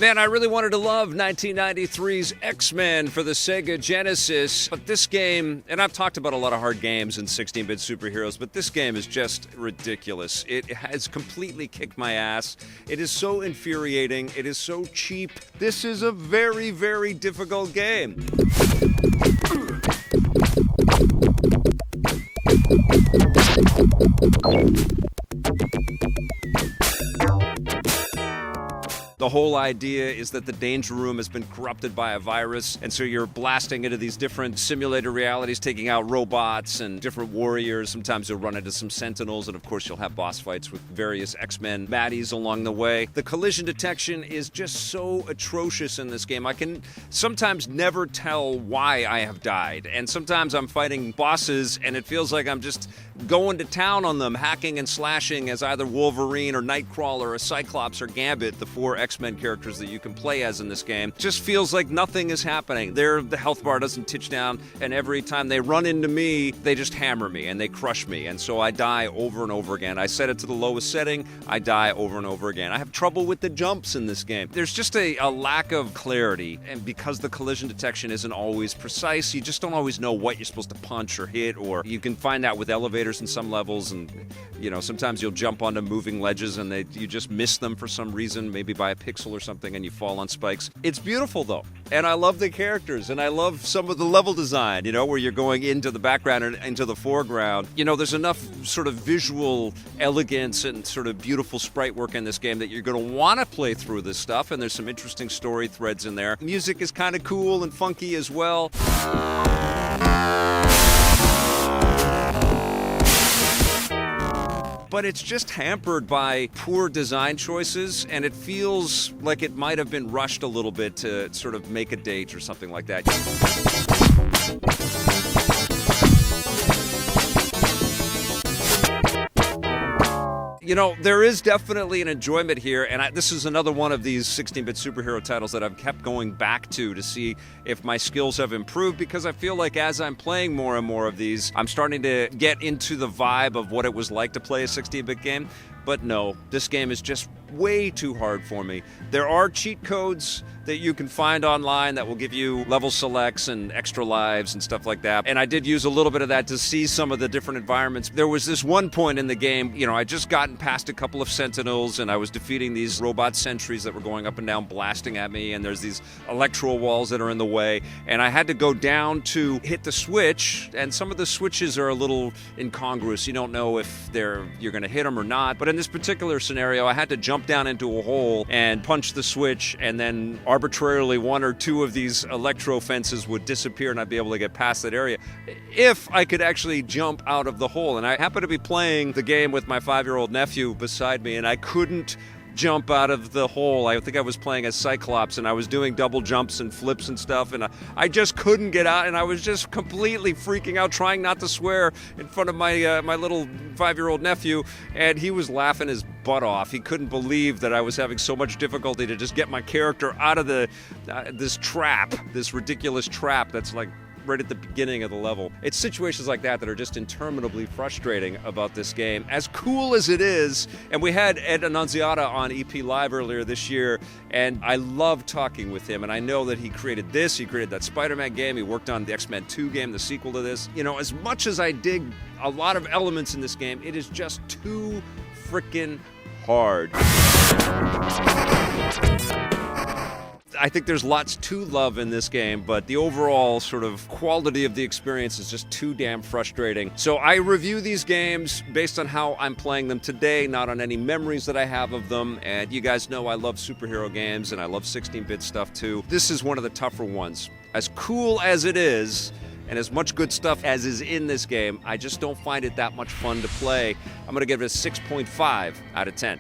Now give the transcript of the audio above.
Man, I really wanted to love 1993's X-Men for the Sega Genesis, but this game, and I've talked about a lot of hard games in 16-bit superheroes, but this game is just ridiculous. It has completely kicked my ass. It is so infuriating. It is so cheap. This is a very, very difficult game. The whole idea is that the danger room has been corrupted by a virus, and so you're blasting into these different simulated realities, taking out robots and different warriors. Sometimes you'll run into some sentinels, and of course you'll have boss fights with various X-Men baddies along the way. The collision detection is just so atrocious in this game. I can sometimes never tell why I have died, and sometimes I'm fighting bosses, and it feels like I'm just going to town on them, hacking and slashing as either Wolverine or Nightcrawler or Cyclops or Gambit, the four X-Men characters that you can play as in this game. Just feels like nothing is happening. The health bar doesn't titch down, and every time they run into me, they just hammer me and they crush me, and so I die over and over again. I set it to the lowest setting, I die over and over again. I have trouble with the jumps in this game. There's just a lack of clarity, and because the collision detection isn't always precise, you just don't always know what you're supposed to punch or hit, or you can find out with elevators in some levels, and sometimes you'll jump onto moving ledges and you just miss them for some reason, maybe by a pixel or something, and you fall on spikes. It's beautiful though, and I love the characters, and I love some of the level design, where you're going into the background and into the foreground. There's enough sort of visual elegance and sort of beautiful sprite work in this game that you're going to want to play through this stuff, and there's some interesting story threads in there. Music is kind of cool and funky as well. But it's just hampered by poor design choices, and it feels like it might have been rushed a little bit to sort of make a date or something like that. There is definitely an enjoyment here, and this is another one of these 16-bit superhero titles that I've kept going back to see if my skills have improved, because I feel like as I'm playing more and more of these, I'm starting to get into the vibe of what it was like to play a 16-bit game. But no, this game is just way too hard for me. There are cheat codes that you can find online that will give you level selects and extra lives and stuff like that. And I did use a little bit of that to see some of the different environments. There was this one point in the game, I just gotten past a couple of sentinels, and I was defeating these robot sentries that were going up and down blasting at me, and there's these electro walls that are in the way, and I had to go down to hit the switch, and some of the switches are a little incongruous. You don't know if you're going to hit them or not, but in this particular scenario, I had to jump down into a hole and punch the switch, and then arbitrarily one or two of these electro fences would disappear and I'd be able to get past that area if I could actually jump out of the hole. And I happened to be playing the game with my 5-year-old nephew beside me, and I couldn't jump out of the hole. I think I was playing as Cyclops, and I was doing double jumps and flips and stuff, and I just couldn't get out, and I was just completely freaking out, trying not to swear in front of my little 5-year-old nephew, and he was laughing his butt off. He couldn't believe that I was having so much difficulty to just get my character out of this ridiculous trap that's like right at the beginning of the level. It's situations like that are just interminably frustrating about this game. As cool as it is, and we had Ed Annunziata on EP Live earlier this year, and I love talking with him, and I know that he created this, he created that Spider-Man game, he worked on the X-Men 2 game, the sequel to this. As much as I dig a lot of elements in this game, it is just too freaking hard. I think there's lots to love in this game, but the overall sort of quality of the experience is just too damn frustrating. So I review these games based on how I'm playing them today, not on any memories that I have of them. And you guys know I love superhero games, and I llove 16-bit stuff too. This is one of the tougher ones. As cool as it is, and as much good stuff as is in this game, I just don't find it that much fun to play. I'm going to give it a 6.5 out of 10.